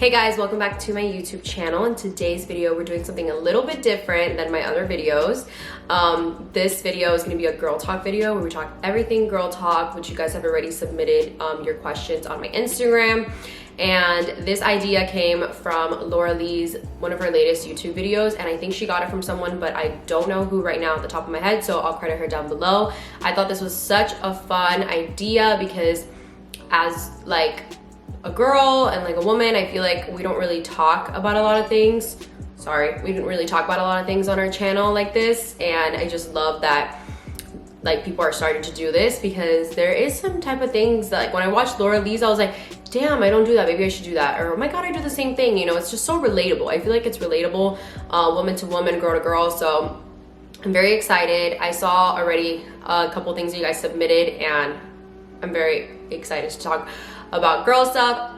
Hey guys, welcome back to my YouTube channel. In today's video, we're doing something a little bit different than my other videos. This video is going to be a girl talk video where we talk everything girl talk, which you guys have already submitted your questions on my Instagram. And this idea came from LAURDIY's, one of her latest YouTube videos, and I think she got it from someone, but I don't know who right now at the top of my head, so I'll credit her down below. I thought this was such a fun idea because as like a girl and like a woman, I feel like we don't really talk about a lot of things. We didn't really talk about a lot of things on our channel like this, and I just love that like people are starting to do this because there is some type of things that like when I watched LAURDIY's, I was like, damn, I don't do that, maybe I should do that, or oh my god, I do the same thing. You know, it's just so relatable. I feel like it's relatable, woman to woman, girl to girl. So I'm very excited. I saw already a couple things you guys submitted, and I'm very excited to talk about girl stuff.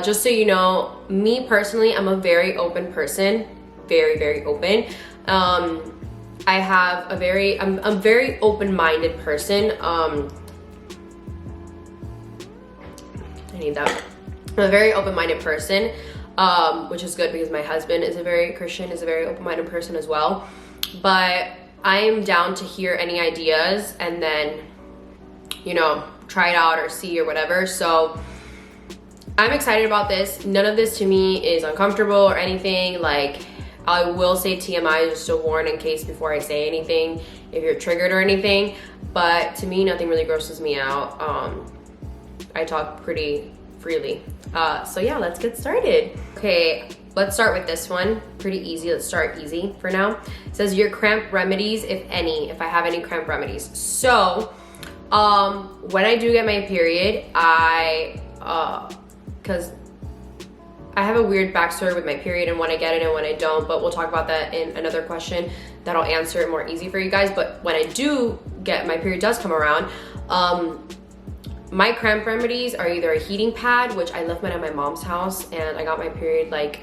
Just so you know, me personally, I'm a very open person, very open. I'm a very open-minded person. I need that. I'm a very open-minded person, which is good because my husband is a very Christian, is a very open-minded person as well. But I am down to hear any ideas and then, you know, try it out or see or whatever. So I'm excited about this. None of this to me is uncomfortable or anything. Like, I will say TMI just to warn in case before I say anything, if you're triggered or anything. But to me, nothing really grosses me out. I talk pretty freely. So yeah, let's get started. Okay, let's start with this one. Pretty easy. Let's start easy for now. It says your cramp remedies, if any, if I have any cramp remedies. So when I do get my period, because I have a weird backstory with my period and when I get it and when I don't, but we'll talk about that in another question that'll answer it more easy for you guys. But when I do get, my period does come around, my cramp remedies are either a heating pad, which I left mine at my mom's house, and I got my period like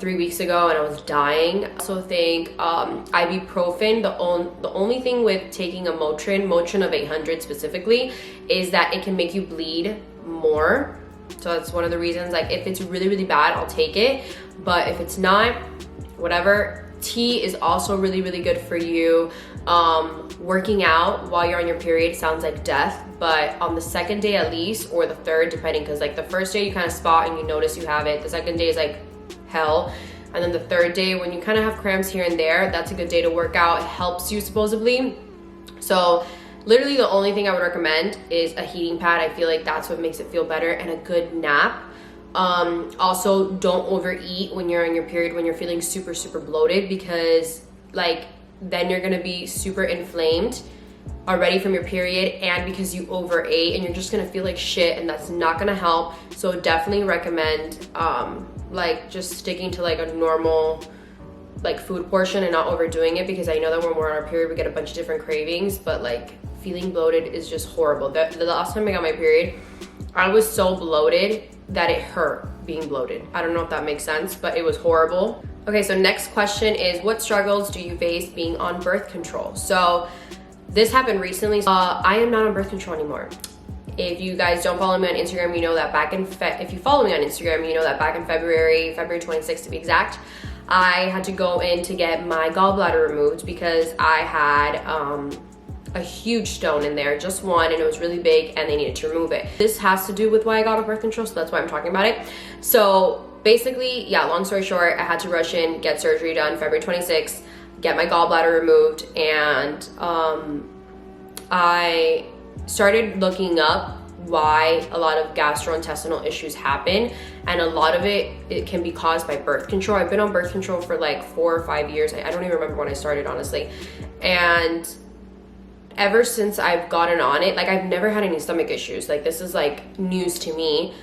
3 weeks ago and I was dying. I also think ibuprofen. The only thing with taking a Motrin of 800 specifically, is that it can make you bleed more. So that's one of the reasons, like if it's really bad, I'll take it. But if it's not, whatever. Tea is also really good for you. Working out while you're on your period sounds like death, but on the second day at least, or the third, depending, because like the first day you kind of spot and you notice you have it. The second day is like hell. And then the third day, when you kind of have cramps here and there, that's a good day to work out. It helps you supposedly. So literally the only thing I would recommend is a heating pad. I feel like that's what makes it feel better, and a good nap. Also, don't overeat when you're on your period, when you're feeling super bloated, because like then you're gonna be super inflamed already from your period, and because you overate, and you're just gonna feel like shit, and that's not gonna help. So definitely recommend like just sticking to like a normal like food portion and not overdoing it, because I know that when we're on our period we get a bunch of different cravings, but like feeling bloated is just horrible. The last time I got my period, I was so bloated that it hurt being bloated. I don't know if that makes sense, but it was horrible. Okay, so next question is, what struggles do you face being on birth control? So this happened recently. I am not on birth control anymore. If you guys don't follow me on Instagram, you know that if you follow me on Instagram, you know that back in February 26th to be exact, I had to go in to get my gallbladder removed because I had a huge stone in there, just one, and it was really big, and they needed to remove it. This has to do with why I got on birth control, so that's why I'm talking about it. So basically, yeah, long story short, I had to rush in, get surgery done February 26th, get my gallbladder removed, and I started looking up why a lot of gastrointestinal issues happen, and a lot of it can be caused by birth control. I've been on birth control for like 4 or 5 years. I don't even remember when I started, honestly. And ever since I've gotten on it, like I've never had any stomach issues. Like this is like news to me.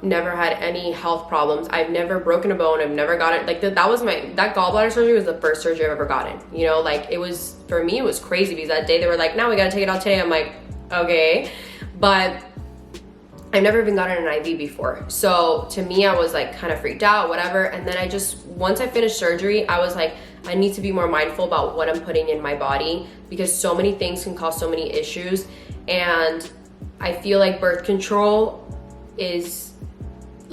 Never had any health problems. I've never broken a bone. I've never gotten like that gallbladder surgery was the first surgery I've ever gotten. You know, like it was, for me, it was crazy because that day they were like, now we gotta take it out today. I'm like, okay. But I've never even gotten an IV before. So to me, I was like kind of freaked out, whatever. And then once I finished surgery, I was like, I need to be more mindful about what I'm putting in my body, because so many things can cause so many issues. And I feel like birth control is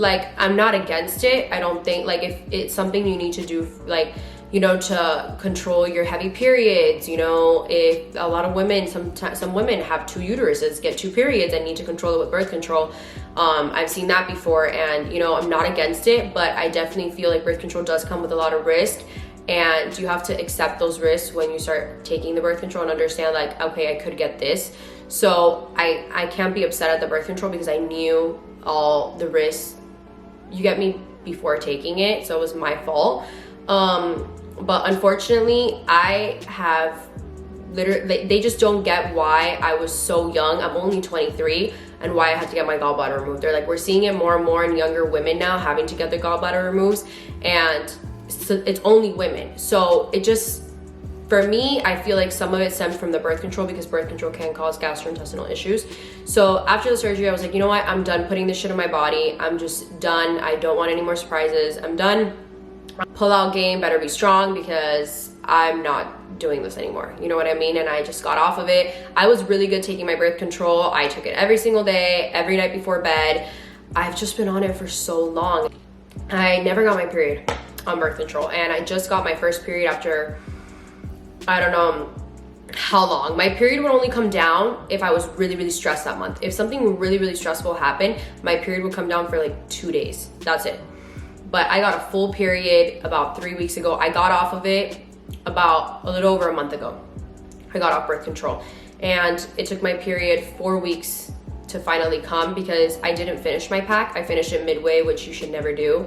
like, I'm not against it. I don't think, like, if it's something you need to do, like, you know, to control your heavy periods, you know, if a lot of women, some women have 2 uteruses, get 2 periods and need to control it with birth control. I've seen that before, and, you know, I'm not against it, but I definitely feel like birth control does come with a lot of risk, and you have to accept those risks when you start taking the birth control and understand, like, okay, I could get this. So I can't be upset at the birth control because I knew all the risks. You get me before taking it, so it was my fault. But unfortunately, I have literally, they just don't get why I was so young. I'm only 23, and why I had to get my gallbladder removed. They're like, we're seeing it more and more in younger women now, having to get their gallbladder removed, and so it's only women. So it just, for me, I feel like some of it stems from the birth control, because birth control can cause gastrointestinal issues. So after the surgery, I was like, you know what? I'm done putting this shit in my body. I'm just done. I don't want any more surprises. I'm done. Pull-out game better be strong, because I'm not doing this anymore. You know what I mean? And I just got off of it. I was really good taking my birth control. I took it every single day, every night before bed. I've just been on it for so long. I never got my period on birth control, and I just got my first period after, I don't know how long. My period would only come down if I was really, really stressed that month. If something really, really stressful happened, my period would come down for like 2 days. That's it. But I got a full period about 3 weeks ago. I got off of it about a little over a month ago. I got off birth control, and it took my period 4 weeks to finally come, because I didn't finish my pack. I finished it midway, which you should never do.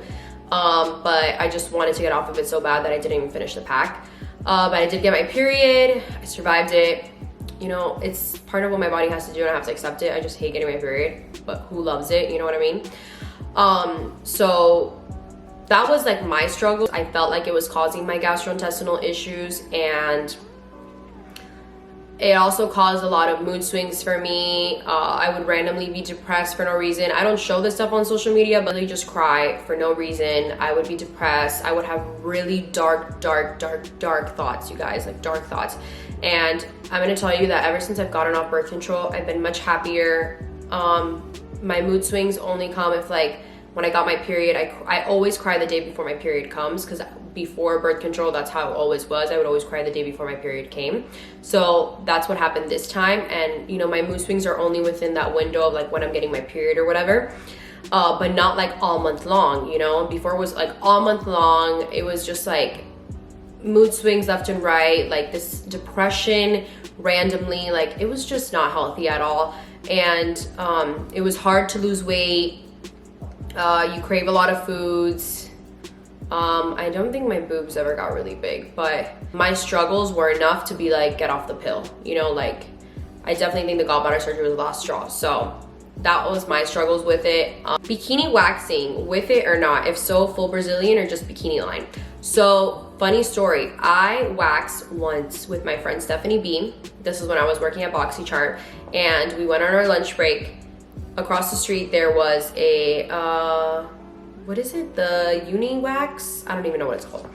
But I just wanted to get off of it so bad that I didn't even finish the pack. But I did get my period. I survived it. You know, it's part of what my body has to do, and I have to accept it. I just hate getting my period, but who loves it? You know what I mean? So that was like my struggle. I felt like it was causing my gastrointestinal issues, and it also caused a lot of mood swings for me. I would randomly be depressed for no reason. I don't show this stuff on social media, but I really just cry for no reason. I would be depressed. I would have really dark thoughts, you guys, like dark thoughts. And I'm gonna tell you that ever since I've gotten off birth control, I've been much happier. My mood swings only come if, like, when I got my period, I always cry the day before my period comes, because before birth control, that's how it always was. I would always cry the day before my period came. So that's what happened this time. And, you know, my mood swings are only within that window of like when I'm getting my period or whatever, but not like all month long, you know? Before it was like all month long. It was just like mood swings left and right, like this depression randomly, like it was just not healthy at all. And it was hard to lose weight. You crave a lot of foods. I don't think my boobs ever got really big, but my struggles were enough to be like, get off the pill. You know, like, I definitely think the gallbladder surgery was the last straw. So that was my struggles with it. Bikini waxing, with it or not? If so, full Brazilian or just bikini line? So, funny story. I waxed once with my friend Stephanie B. This is when I was working at BoxyChart, and we went on our lunch break. Across the street there was a what is it, the uni wax? I don't even know what it's called.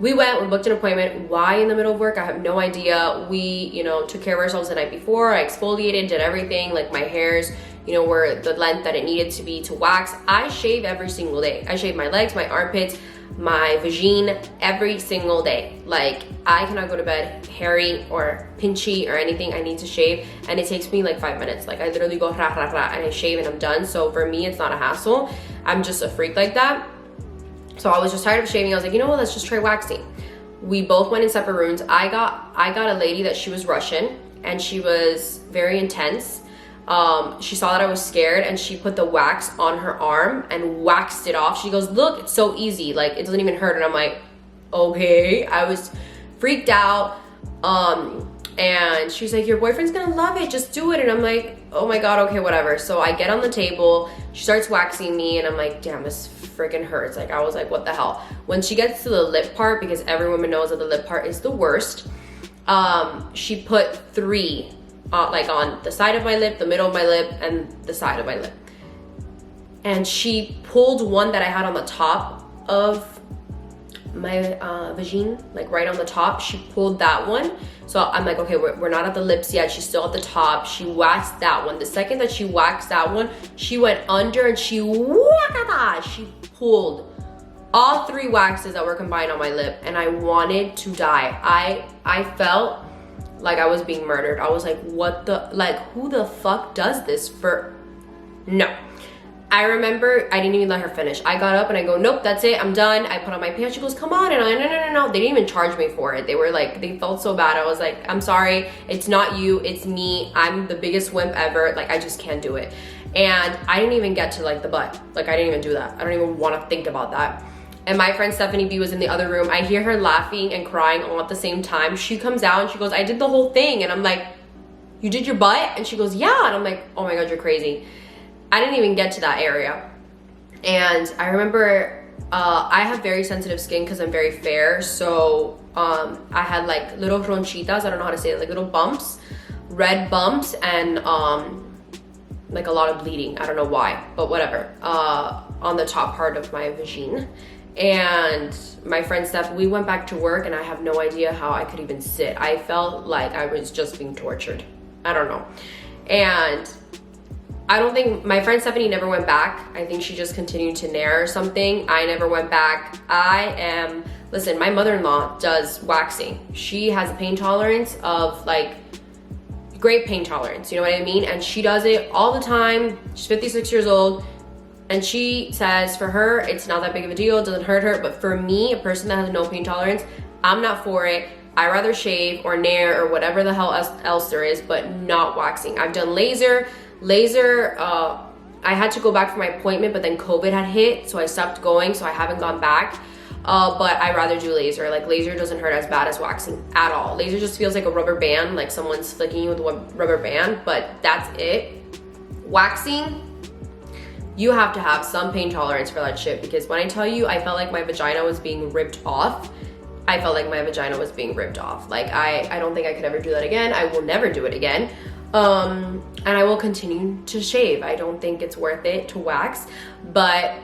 We went, we booked an appointment. Why in the middle of work? I have no idea. We, you know, took care of ourselves the night before. I exfoliated, did everything. Like, my hairs, you know, were the length that it needed to be to wax. I shave every single day. I shave my legs, my armpits, my vagine every single day. Like, I cannot go to bed hairy or pinchy or anything. I need to shave, and it takes me like 5 minutes. Like, I literally go rah, rah, rah, and I shave and I'm done. So for me, it's not a hassle. I'm just a freak like that. So I was just tired of shaving. I was like, you know what, let's just try waxing. We both went in separate rooms. I got a lady that she was Russian, and she was very intense. She saw that I was scared, and she put the wax on her arm and waxed it off. She goes, look, it's so easy, like it doesn't even hurt. And I'm like, okay. I was freaked out. And she's like, your boyfriend's gonna love it, just do it. And I'm like, oh my god, okay, whatever. So I get on the table, she starts waxing me, and I'm like, damn, this freaking hurts. Like, I was like, what the hell? When she gets to the lip part, because every woman knows that the lip part is the worst, she put 3 like on the side of my lip, the middle of my lip, and the side of my lip. And she pulled one that I had on the top of my vagine, like right on the top. She pulled that one. So I'm like, okay, we're not at the lips yet. She's still at the top. She waxed that one. The second that she waxed that one, she went under and she pulled all 3 waxes that were combined on my lip, and I wanted to die. I felt like I was being murdered. I was like, what the, like, who the fuck does this for? No. I remember I didn't even let her finish. I got up and I go, nope, that's it, I'm done. I put on my pants. She goes, come on. And I'm like, no. They didn't even charge me for it. They were like, they felt so bad. I was like, I'm sorry, it's not you, it's me. I'm the biggest wimp ever. Like, I just can't do it. And I didn't even get to like the butt. Like, I didn't even do that. I don't even want to think about that. And my friend Stephanie B was in the other room. I hear her laughing and crying all at the same time. She comes out and she goes, I did the whole thing. And I'm like, you did your butt? And she goes, yeah. And I'm like, oh my God, you're crazy. I didn't even get to that area. And I remember I have very sensitive skin because I'm very fair. So I had like little ronchitas, I don't know how to say it, like little bumps, red bumps, and like a lot of bleeding. I don't know why, but whatever, on the top part of my vagine. And my friend Steph, we went back to work and I have no idea how I could even sit. I felt like I was just being tortured. I don't know. And I don't think, my friend Stephanie never went back. I think she just continued to nair or something. I never went back. Listen, my mother-in-law does waxing. She has a pain tolerance of like, great pain tolerance, you know what I mean? And she does it all the time. She's 56 years old. And she says for her, it's not that big of a deal, it doesn't hurt her. But for me, a person that has no pain tolerance, I'm not for it. I rather shave or nair or whatever the hell else there is, but not waxing. I've done laser. I had to go back for my appointment, but then COVID had hit, so I stopped going, so I haven't gone back. But I rather do laser. Like, laser doesn't hurt as bad as waxing at all. Laser just feels like a rubber band, like someone's flicking you with a rubber band, but that's it. Waxing, you have to have some pain tolerance for that shit, because when I tell you I felt like my vagina was being ripped off, I felt like my vagina was being ripped off. Like, I don't think I could ever do that again. I will never do it again. And I will continue to shave. I don't think it's worth it to wax, but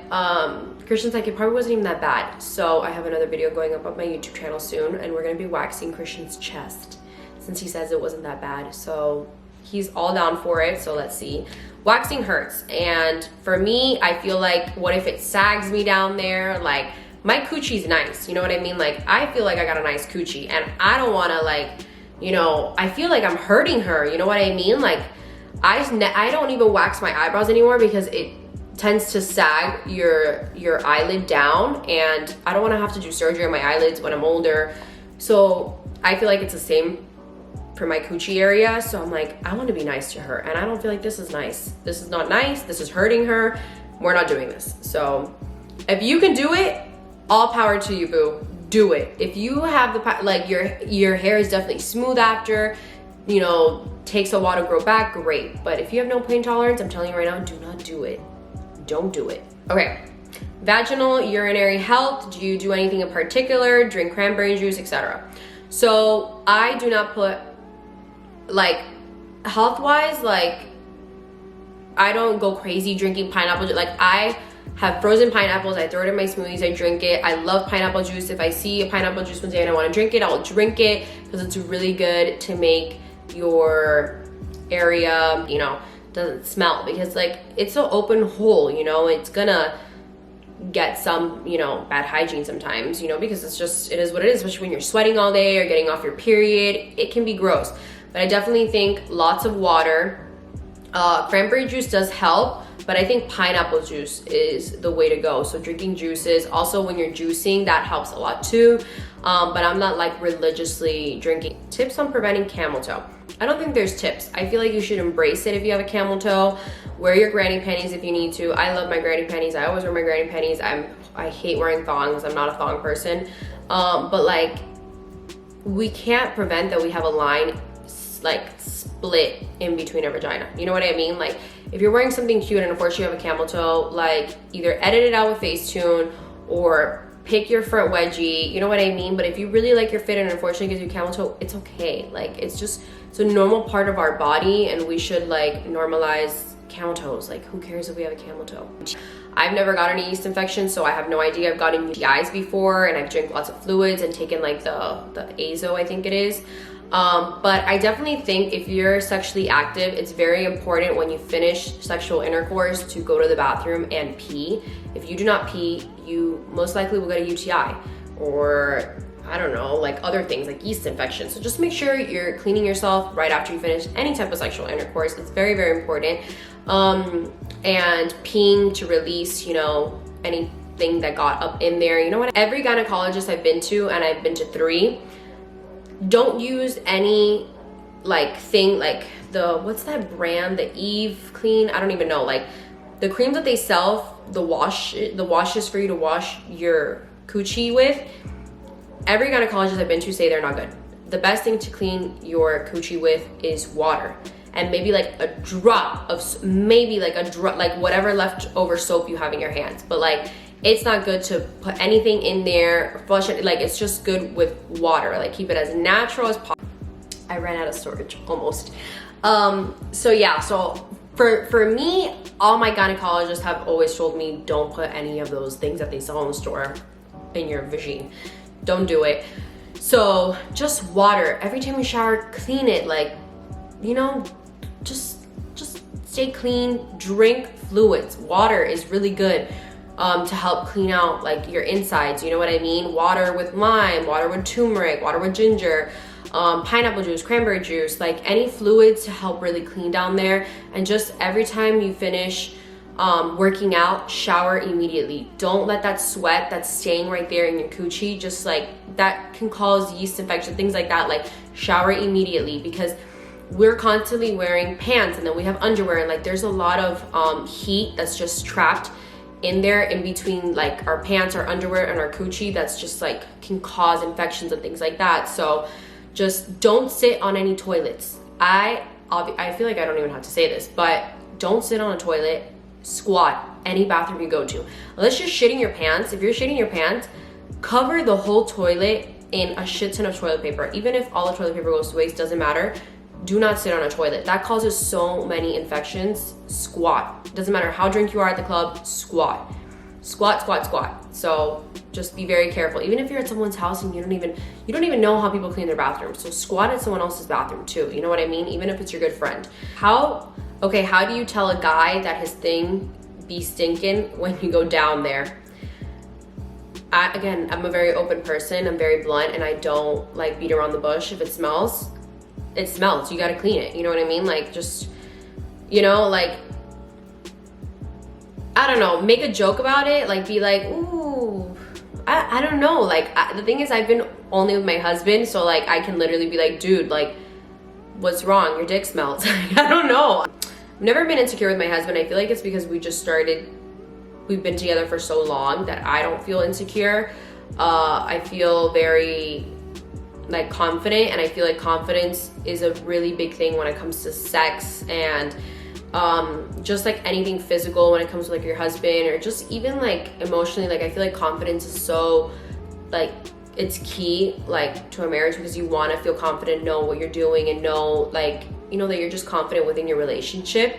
Christian's like, it probably wasn't even that bad. So I have another video going up on my YouTube channel soon, and we're gonna be waxing Christian's chest since he says it wasn't that bad. So he's all down for it, so let's see. Waxing hurts, and for me, I feel like, what if it sags me down there? Like, my coochie's nice, you know what I mean? Like, I feel like I got a nice coochie, and I don't wanna, like, you know, I feel like I'm hurting her, you know what I mean? Like, I don't even wax my eyebrows anymore because it tends to sag your eyelid down, and I don't want to have to do surgery on my eyelids when I'm older. So I feel like it's the same for my coochie area. So I'm like, I want to be nice to her, and I don't feel like this is nice. This is not nice. This is hurting her. We're not doing this. So if you can do it, all power to you, boo. Do it. If you have the, like, your hair is definitely smooth after, you know, takes a while to grow back, great. But if you have no pain tolerance, I'm telling you right now, do not do it. Don't do it. Okay, vaginal, urinary health. Do you do anything in particular? Drink cranberry juice, etc. So I do not put, like, health-wise, like, I don't go crazy drinking pineapple juice. Like, I have frozen pineapples, I throw it in my smoothies, I drink it. I love pineapple juice. If I see a pineapple juice one day and I want to drink it, I will drink it, because it's really good to make your area, you know, doesn't smell, because like, it's an open hole, you know, it's gonna get some, you know, bad hygiene sometimes, you know, because it's just, it is what it is, especially when you're sweating all day or getting off your period. It can be gross. But I definitely think lots of water. Cranberry juice does help, but I think pineapple juice is the way to go. So drinking juices, also when you're juicing, that helps a lot too. But I'm not like religiously drinking. Tips on preventing camel toe. I don't think there's tips. I feel like you should embrace it if you have a camel toe. Wear your granny panties if you need to. I love my granny panties. I always wear my granny panties. I hate wearing thongs. I'm not a thong person. But like, we can't prevent that we have a line like split in between our vagina. You know what I mean? Like, if you're wearing something cute and unfortunately you have a camel toe, like, either edit it out with Facetune or pick your front wedgie, you know what I mean? But if you really like your fit and unfortunately gives you camel toe, it's okay. Like, it's just, it's a normal part of our body, and we should like normalize camel toes. Like, who cares if we have a camel toe? I've never gotten a yeast infection, so I have no idea. I've gotten UTIs before, and I've drank lots of fluids and taken like the azo, I think it is. But I definitely think if you're sexually active, it's very important when you finish sexual intercourse to go to the bathroom and pee. If you do not pee, you most likely will get a UTI, or I don't know, like other things like yeast infections. So just make sure you're cleaning yourself right after you finish any type of sexual intercourse. It's very, very important. And peeing to release, you know, anything that got up in there. You know what? Every gynecologist I've been to, and I've been to 3, don't use any like thing like what's that brand, the Eve Clean? I don't even know. Like the creams that they sell, the washes for you to wash your coochie with. Every gynecologist I've been to say they're not good. The best thing to clean your coochie with is water, and maybe like a drop of, like whatever leftover soap you have in your hands. But like, it's not good to put anything in there, flush it. Like, it's just good with water. Like, keep it as natural as possible. I ran out of storage almost. So yeah, so for me, all my gynecologists have always told me don't put any of those things that they sell in the store in your vagine. Don't do it. So just water. Every time you shower, clean it. Like, you know, just stay clean. Drink fluids. Water is really good to help clean out like your insides. You know what I mean? Water with lime, water with turmeric, water with ginger, pineapple juice, cranberry juice, like any fluids to help really clean down there. And just every time you finish working out, shower immediately. Don't let that sweat that's staying right there in your coochie, just like that can cause yeast infection, things like that. Like, shower immediately, because we're constantly wearing pants and then we have underwear, and like there's a lot of heat that's just trapped in there in between like our pants, our underwear, and our coochie, that's just like can cause infections and things like that. So just don't sit on any toilets. I feel like I don't even have to say this, but don't sit on a toilet. Squat any bathroom you go to. Unless you're shitting your pants. If you're shitting your pants, cover the whole toilet in a shit ton of toilet paper. Even if all the toilet paper goes to waste, doesn't matter. Do not sit on a toilet. That causes so many infections. Squat. Doesn't matter how drunk you are at the club, squat. Squat, squat, squat. So just be very careful. Even if you're at someone's house and you don't even know how people clean their bathroom. So squat at someone else's bathroom too. You know what I mean? Even if it's your good friend. How do you tell a guy that his thing be stinking when you go down there? I'm a very open person. I'm very blunt, and I don't like beat around the bush. If it smells, it smells. You gotta clean it. You know what I mean? Like, just, you know, like, I don't know, make a joke about it. Like, be like, ooh, I don't know. Like, the thing is, I've been only with my husband, so like, I can literally be like, dude, like, what's wrong? Your dick smells. I don't know. I've never been insecure with my husband. I feel like it's because we've been together for so long that I don't feel insecure. I feel very like confident, and I feel like confidence is a really big thing when it comes to sex, and just like anything physical when it comes to like your husband, or just even like emotionally. Like, I feel like confidence is so like, it's key like to a marriage, because you want to feel confident, know what you're doing, and know, like, you know, that you're just confident within your relationship.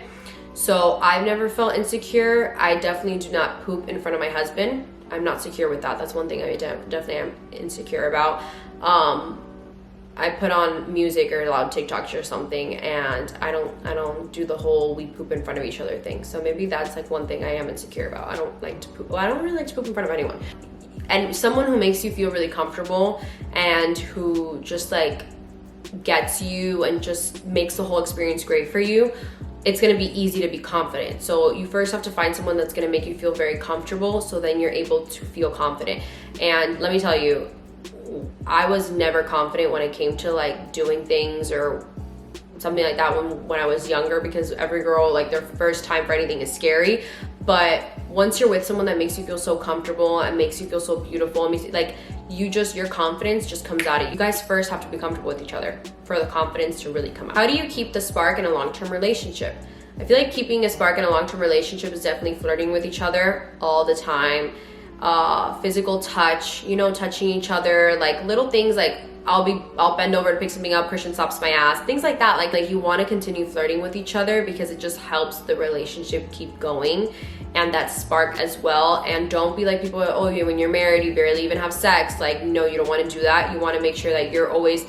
So I've never felt insecure. I definitely do not poop in front of my husband. I'm not secure with that. That's one thing I definitely am insecure about. I put on music or loud TikToks or something, and I don't do the whole we poop in front of each other thing. So maybe that's like one thing I am insecure about. I don't like to poop. Well, I don't really like to poop in front of anyone. And someone who makes you feel really comfortable and who just like gets you and just makes the whole experience great for you, it's gonna be easy to be confident. So you first have to find someone that's gonna make you feel very comfortable, so then you're able to feel confident. And let me tell you, I was never confident when it came to like doing things or something like that when I was younger, because every girl, like, their first time for anything is scary. But once you're with someone that makes you feel so comfortable and makes you feel so beautiful, and makes you, like, your confidence just comes out of you. You guys first have to be comfortable with each other for the confidence to really come out. How do you keep the spark in a long-term relationship? I feel like keeping a spark in a long-term relationship is definitely flirting with each other all the time. Physical touch, you know, touching each other, like little things like I'll bend over to pick something up, Christian slaps my ass, things like that. Like you want to continue flirting with each other because it just helps the relationship keep going. and that spark as well. And don't be like people, oh, when you're married, you barely even have sex. Like, no, you don't want to do that. You want to make sure that you're always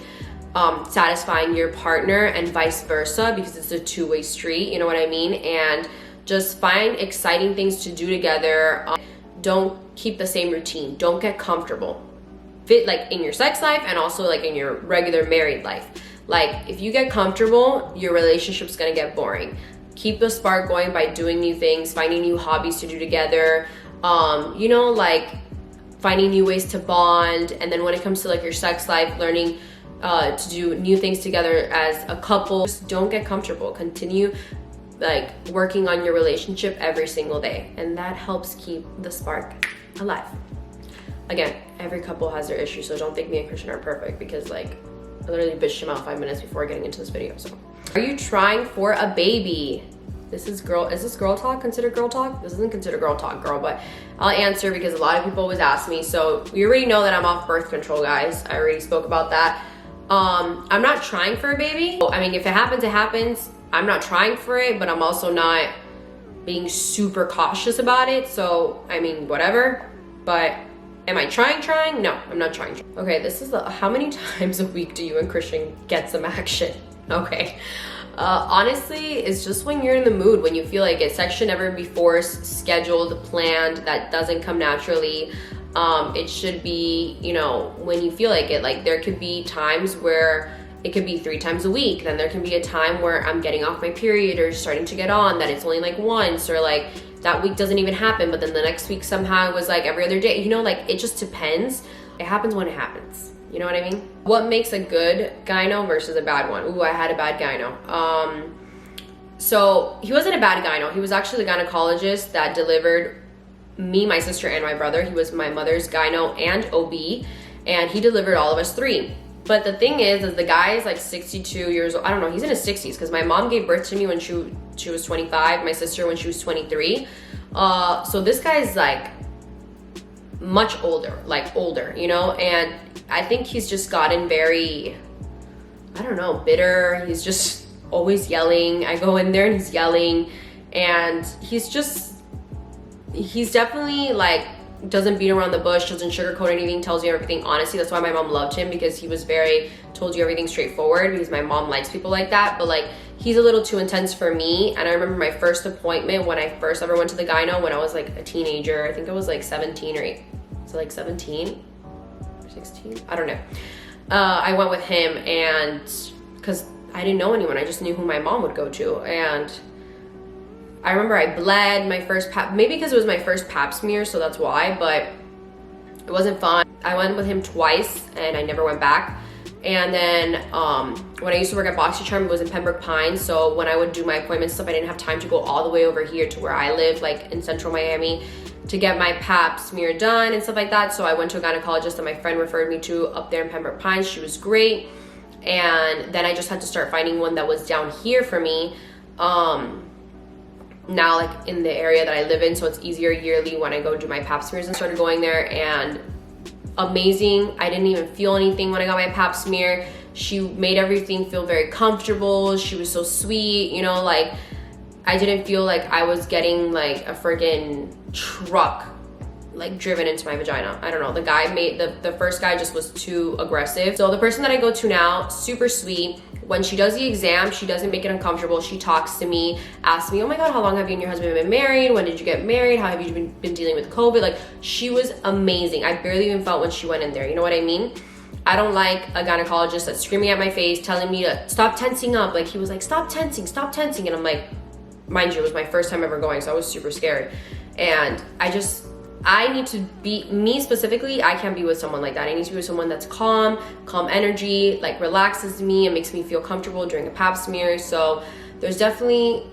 satisfying your partner and vice versa, because it's a two-way street, you know what I mean? And just find exciting things to do together. Don't keep the same routine. Don't get comfortable. Fit like in your sex life and also like in your regular married life. Like, if you get comfortable, your relationship's gonna get boring. Keep the spark going by doing new things, finding new hobbies to do together, you know, like finding new ways to bond. And then when it comes to like your sex life, learning to do new things together as a couple. Just don't get comfortable. Continue like working on your relationship every single day, and that helps keep the spark alive. Again, every couple has their issues, so don't think me and Christian are perfect, because like I literally bitched him out 5 minutes before getting into this video. So, are you trying for a baby? Is this girl talk considered girl talk? This isn't considered girl talk, girl, but I'll answer because a lot of people always ask me. So you already know that I'm off birth control, guys. I already spoke about that. I'm not trying for a baby. I mean, if it happens, it happens. I'm not trying for it, but I'm also not being super cautious about it. So, I mean, whatever. But am I trying? No, I'm not trying. Okay, this is how many times a week do you and Christian get some action? Okay. Honestly, it's just when you're in the mood, when you feel like it. Sex should never be forced, scheduled, planned. That doesn't come naturally. It should be, you know, when you feel like it. Like, there could be times where it could be 3 times a week. Then there can be a time where I'm getting off my period or starting to get on, that it's only like once, or like that week doesn't even happen, but then the next week somehow it was like every other day. You know, like it just depends. It happens when it happens. You know what I mean? What makes a good gyno versus a bad one? Ooh, I had a bad gyno. So he wasn't a bad gyno. He was actually the gynecologist that delivered me, my sister, and my brother. He was my mother's gyno and OB, and he delivered all of us 3. But the thing is the guy is like 62 years old. I don't know, he's in his 60s, because my mom gave birth to me when she was 25, my sister when she was 23. So this guy's like much older, you know? And I think he's just gotten very, I don't know, bitter. He's just always yelling. I go in there and he's yelling, and he's definitely like, doesn't beat around the bush, doesn't sugarcoat anything, tells you everything honestly. That's why my mom loved him, because he was told you everything straightforward, because my mom likes people like that. But like, he's a little too intense for me. And I remember my first appointment when I first ever went to the gyno, when I was like a teenager. I think I was like 17 or 8. So like 17 or 16, I don't know. I went with him, and because I didn't know anyone, I just knew who my mom would go to. And I remember I bled my first pap, maybe because it was my first pap smear, so that's why, but it wasn't fun. I went with him twice and I never went back. And then when I used to work at BoxyCharm, it was in Pembroke Pines, so when I would do my appointment stuff, I didn't have time to go all the way over here to where I live, like in central Miami, to get my pap smear done and stuff like that. So I went to a gynecologist that my friend referred me to up there in Pembroke Pines. She was great. And then I just had to start finding one that was down here for me. Now, like in the area that I live in, so it's easier yearly when I go do my pap smears, and started going there. And amazing. I didn't even feel anything when I got my pap smear. She made everything feel very comfortable. She was so sweet, you know, like I didn't feel like I was getting like a friggin' truck like driven into my vagina. I don't know, the guy the first guy just was too aggressive. So the person that I go to now, super sweet. When she does the exam, she doesn't make it uncomfortable. She talks to me, asks me, oh my God, how long have you and your husband been married? When did you get married? How have you been dealing with COVID? Like, she was amazing. I barely even felt when she went in there. You know what I mean? I don't like a gynecologist that's screaming at my face, telling me to stop tensing up. Like, he was like, stop tensing. And I'm like, mind you, it was my first time ever going, so I was super scared. And I need to be, me specifically, I can't be with someone like that. I need to be with someone that's calm energy, like relaxes me and makes me feel comfortable during a pap smear. So there's definitely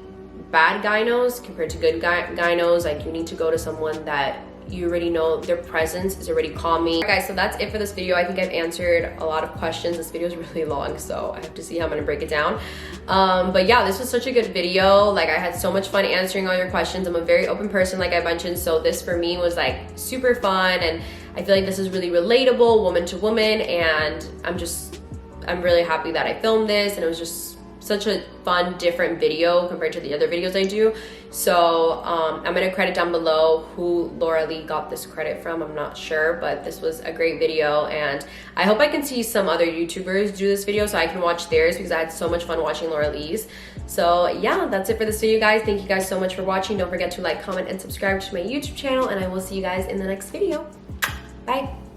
bad gynos compared to good gynos. Like, you need to go to someone that you already know their presence is already calming. Guys, so that's it for this video. I think I've answered a lot of questions. This video is really long, so I have to see how I'm gonna break it down. But yeah, this was such a good video. Like, I had so much fun answering all your questions. I'm a very open person, like I mentioned, so this for me was like super fun, and I feel like this is really relatable, woman to woman, and I'm really happy that I filmed this, and it was just such a fun, different video compared to the other videos I do. So I'm gonna credit down below who LAURDIY got this credit from. I'm not sure, but this was a great video, and I hope I can see some other YouTubers do this video so I can watch theirs, because I had so much fun watching LAURDIY's. So yeah, that's it for this video, guys. Thank you guys so much for watching. Don't forget to like, comment, and subscribe to my YouTube channel, and I will see you guys in the next video. Bye.